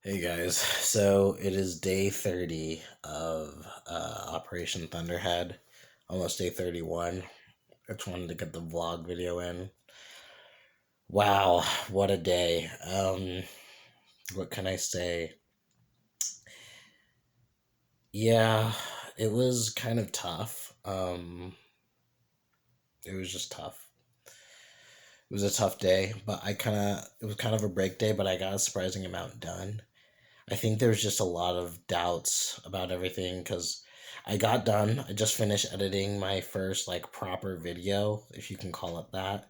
Hey guys, so it is day 30 of Operation Thunderhead, almost day 31. I just wanted to get the vlog video in. Wow, what a day. What can I say? Yeah, it was kind of tough. It was just tough. It was a tough day, but it was kind of a break day, but I got a surprising amount done. I think there's just a lot of doubts about everything because I got done. I just finished editing my first like proper video, if you can call it that,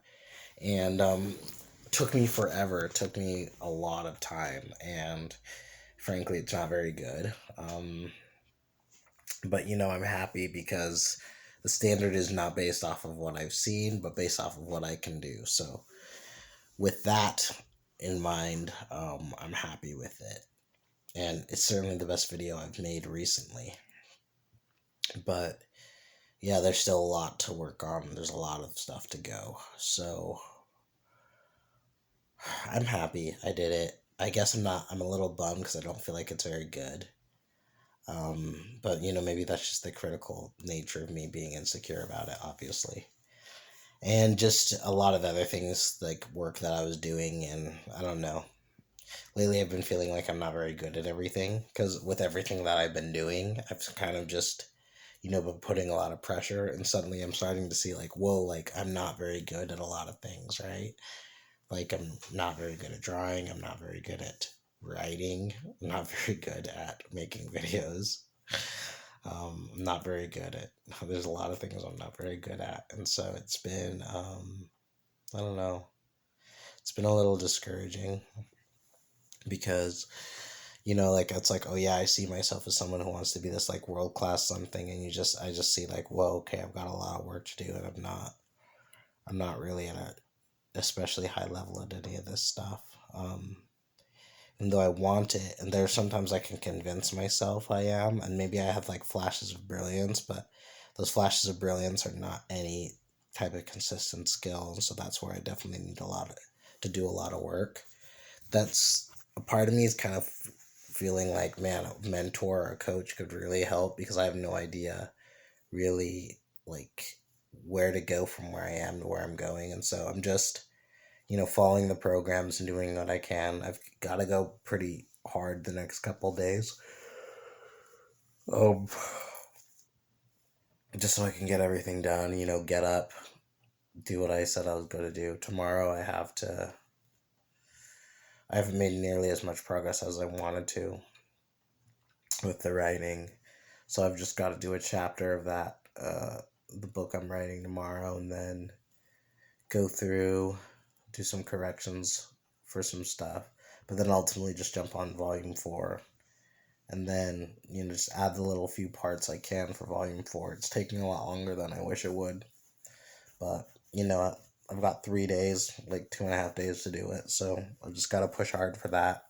and it took me forever. It took me a lot of time, and frankly, it's not very good. But I'm happy because the standard is not based off of what I've seen, but based off of what I can do. So with that in mind, I'm happy with it. And it's certainly the best video I've made recently. But yeah, there's still a lot to work on. There's a lot of stuff to go. So I'm happy I did it. I guess I'm a little bummed because I don't feel like it's very good. But maybe that's just the critical nature of me being insecure about it, obviously. And just a lot of other things like work that I was doing, and I don't know. Lately, I've been feeling like I'm not very good at everything because with everything that I've been doing, I've kind of just been putting a lot of pressure, and suddenly I'm starting to see like, whoa, like I'm not very good at a lot of things, right? Like I'm not very good at drawing, I'm not very good at writing, I'm not very good at making videos. I'm not very good at, there's a lot of things I'm not very good at. And so it's been, I don't know, it's been a little discouraging because like it's like, oh yeah, I see myself as someone who wants to be this like world class something, and I just see like, whoa, okay, I've got a lot of work to do, and I'm not really at a especially high level at any of this stuff. And though I want it, and there's sometimes I can convince myself I am, and maybe I have like flashes of brilliance, but those flashes of brilliance are not any type of consistent skill, and so that's where I definitely need to do a lot of work. That's a part of me is kind of feeling like, man, a mentor or a coach could really help because I have no idea really like where to go from where I am to where I'm going. And so I'm just, following the programs and doing what I can. I've got to go pretty hard the next couple days. Um, just so I can get everything done, get up, do what I said I was going to do. Tomorrow I haven't made nearly as much progress as I wanted to with the writing. So I've just got to do a chapter of that, the book I'm writing tomorrow, and then go through, do some corrections for some stuff, but then ultimately just jump on volume 4, and then just add the little few parts I can for volume 4. It's taking a lot longer than I wish it would, but I've got 3 days, like 2.5 days to do it, so I've just got to push hard for that.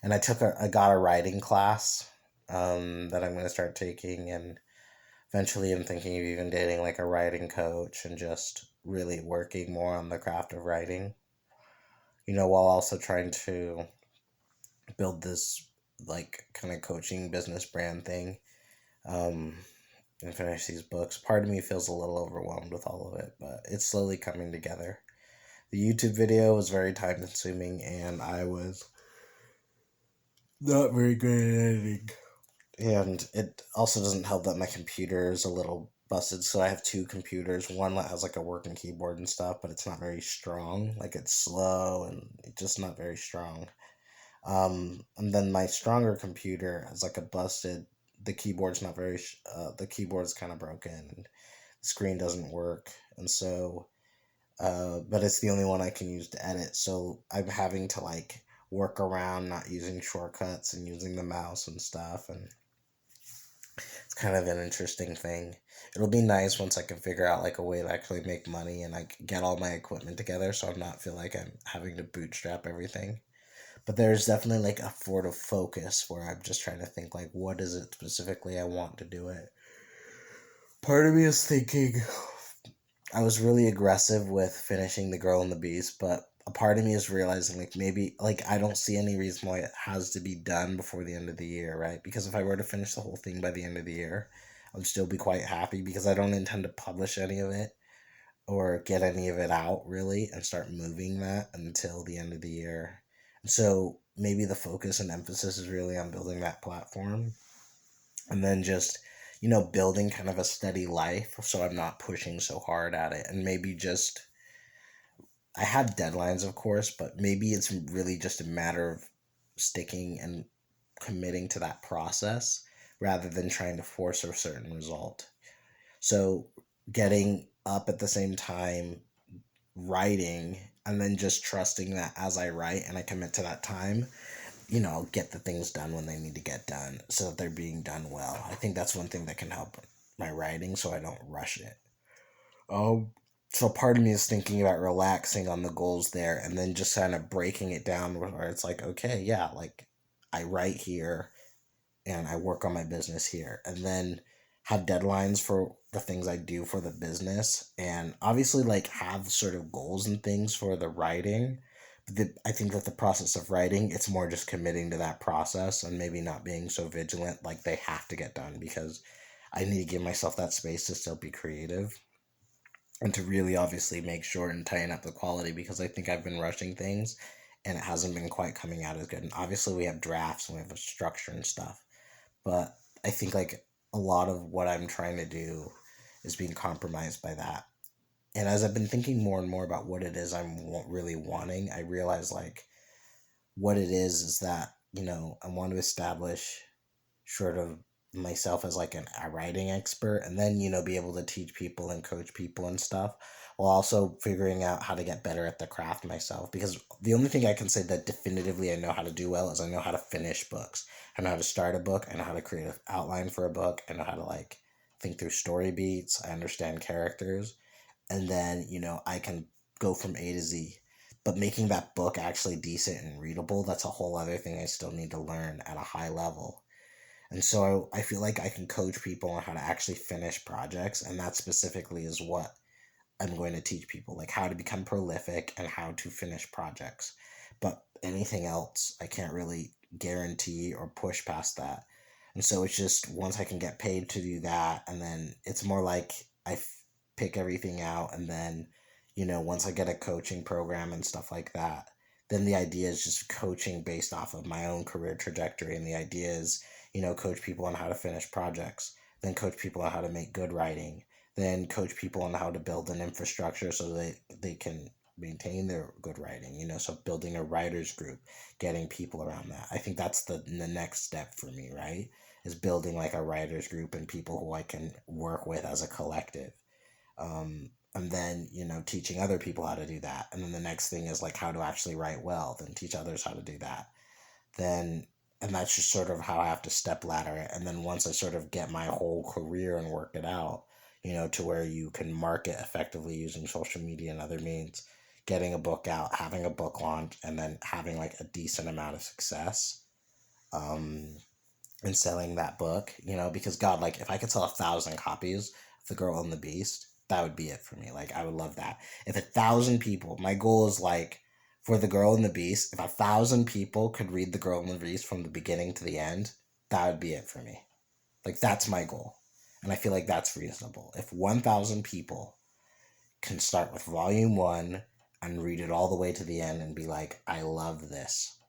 And I got a writing class that I'm going to start taking, and eventually I'm thinking of even dating like a writing coach and just really working more on the craft of writing, while also trying to build this like kind of coaching business brand thing, um, and finish these books. Part of me feels a little overwhelmed with all of it, but it's slowly coming together. The YouTube video was very time consuming, and I was not very good at editing. And it also doesn't help that my computer is a little busted, so I have two computers. One that has like a working keyboard and stuff, but it's not very strong. Like it's slow and it's just not very strong. And then my stronger computer has like a busted. The keyboard's not very. The keyboard's kind of broken. And the screen doesn't work, and so. But it's the only one I can use to edit, so I'm having to like work around not using shortcuts and using the mouse and stuff, and it's kind of an interesting thing. It'll be nice once I can figure out like a way to actually make money and like get all my equipment together, so I'm not feel like I'm having to bootstrap everything. But there's definitely like a sort of focus where I'm just trying to think like, what is it specifically I want to do it. Part of me is thinking I was really aggressive with finishing The Girl and the Beast, but a part of me is realizing like maybe like I don't see any reason why it has to be done before the end of the year, right? Because if I were to finish the whole thing by the end of the year, I would still be quite happy because I don't intend to publish any of it or get any of it out really and start moving that until the end of the year. And so maybe the focus and emphasis is really on building that platform and then just building kind of a steady life so I'm not pushing so hard at it and maybe just I have deadlines, of course, but maybe it's really just a matter of sticking and committing to that process rather than trying to force a certain result. So, getting up at the same time, writing, and then just trusting that as I write and I commit to that time, I'll get the things done when they need to get done so that they're being done well. I think that's one thing that can help my writing so I don't rush it. Um, so part of me is thinking about relaxing on the goals there and then just kind of breaking it down where it's like, okay, yeah, like I write here and I work on my business here and then have deadlines for the things I do for the business and obviously like have sort of goals and things for the writing. I think that the process of writing, it's more just committing to that process and maybe not being so vigilant like they have to get done because I need to give myself that space to still be creative and to really obviously make sure and tighten up the quality because I think I've been rushing things and it hasn't been quite coming out as good. And obviously we have drafts and we have a structure and stuff, but I think like a lot of what I'm trying to do is being compromised by that. And as I've been thinking more and more about what it is really wanting, I realize like what it is that, I want to establish sort of myself as like a writing expert and then be able to teach people and coach people and stuff while also figuring out how to get better at the craft myself because the only thing I can say that definitively I know how to do well is I know how to finish books. I know how to start a book. I know how to create an outline for a book. I know how to like think through story beats. I understand characters and then I can go from A to Z. But making that book actually decent and readable, that's a whole other thing I still need to learn at a high level. And so I feel like I can coach people on how to actually finish projects, and that specifically is what I'm going to teach people, like how to become prolific and how to finish projects. But anything else, I can't really guarantee or push past that. And so it's just once I can get paid to do that, and then it's more like pick everything out, and then, once I get a coaching program and stuff like that, then the idea is just coaching based off of my own career trajectory. And the idea is, coach people on how to finish projects, then coach people on how to make good writing, then coach people on how to build an infrastructure so they can maintain their good writing, so building a writers group, getting people around that. I think that's the next step for me, right? Is building like a writers group and people who I can work with as a collective. And then, teaching other people how to do that. And then the next thing is like how to actually write well, then teach others how to do that. Then and that's just sort of how I have to step ladder it. And then once I sort of get my whole career and work it out, to where you can market effectively using social media and other means, getting a book out, having a book launch, and then having like a decent amount of success, um, and selling that book, because God, like if I could sell 1,000 copies of The Girl and the Beast, that would be it for me. Like I would love that. If 1,000 people, my goal is like for The Girl and the Beast, if 1,000 people could read The Girl and the Beast from the beginning to the end, that would be it for me. Like that's my goal. And I feel like that's reasonable. If 1,000 people can start with volume one and read it all the way to the end and be like, I love this,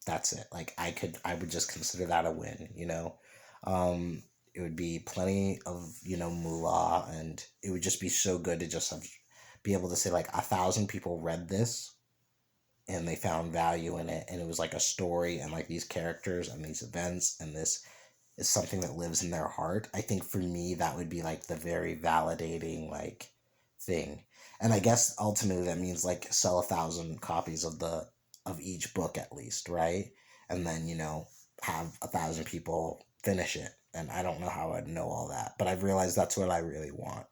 that's it. Like I would just consider that a win. It would be plenty of, moolah, and it would just be so good to just be able to say like 1,000 people read this and they found value in it, and it was like a story and like these characters and these events, and this is something that lives in their heart. I think for me that would be like the very validating like thing. And I guess ultimately that means like sell 1,000 copies of each book at least, right? And then, have 1,000 people finish it. And I don't know how I'd know all that, but I've realized that's what I really want.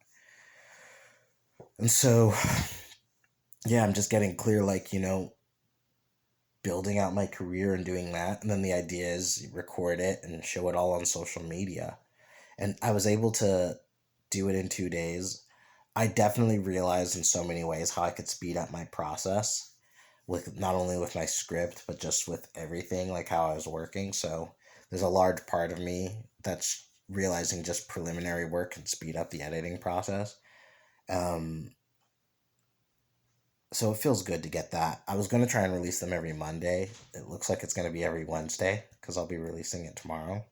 And so yeah, I'm just getting clear, like, building out my career and doing that. And then the idea is record it and show it all on social media. And I was able to do it in 2 days. I definitely realized in so many ways how I could speed up my process with not only with my script but just with everything, like how I was working. So there's a large part of me that's realizing just preliminary work can speed up the editing process. Um, so it feels good to get that. I was going to try and release them every Monday. It looks like it's going to be every Wednesday because I'll be releasing it tomorrow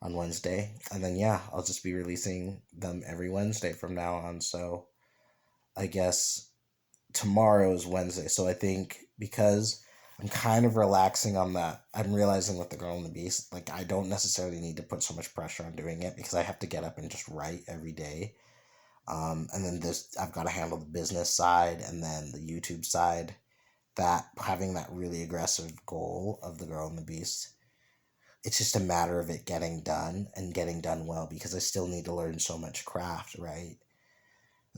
on Wednesday. And then, yeah, I'll just be releasing them every Wednesday from now on. So I guess tomorrow's Wednesday. So I think because I'm kind of relaxing on that, I'm realizing with the Girl and the Beast, like I don't necessarily need to put so much pressure on doing it because I have to get up and just write every day. And then this, I've got to handle the business side and then the YouTube side. That having that really aggressive goal of the Girl and the Beast, it's just a matter of it getting done and getting done well because I still need to learn so much craft, right?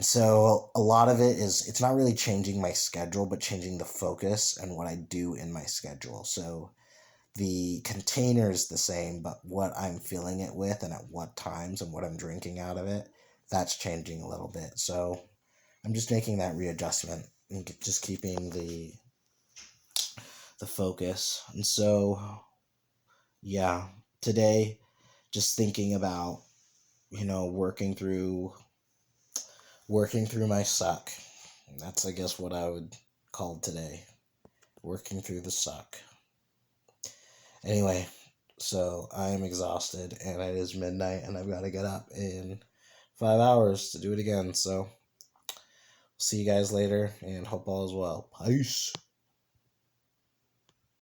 So a lot of it is it's not really changing my schedule, but changing the focus and what I do in my schedule. So the container is the same, but what I'm filling it with and at what times and what I'm drinking out of it, that's changing a little bit. So I'm just making that readjustment and just keeping the focus. And so yeah, today just thinking about, working through my suck. That's, I guess, what I would call today. Working through the suck. Anyway, so I am exhausted and it is midnight and I've got to get up in 5 hours to do it again. So see you guys later and hope all is well. Peace.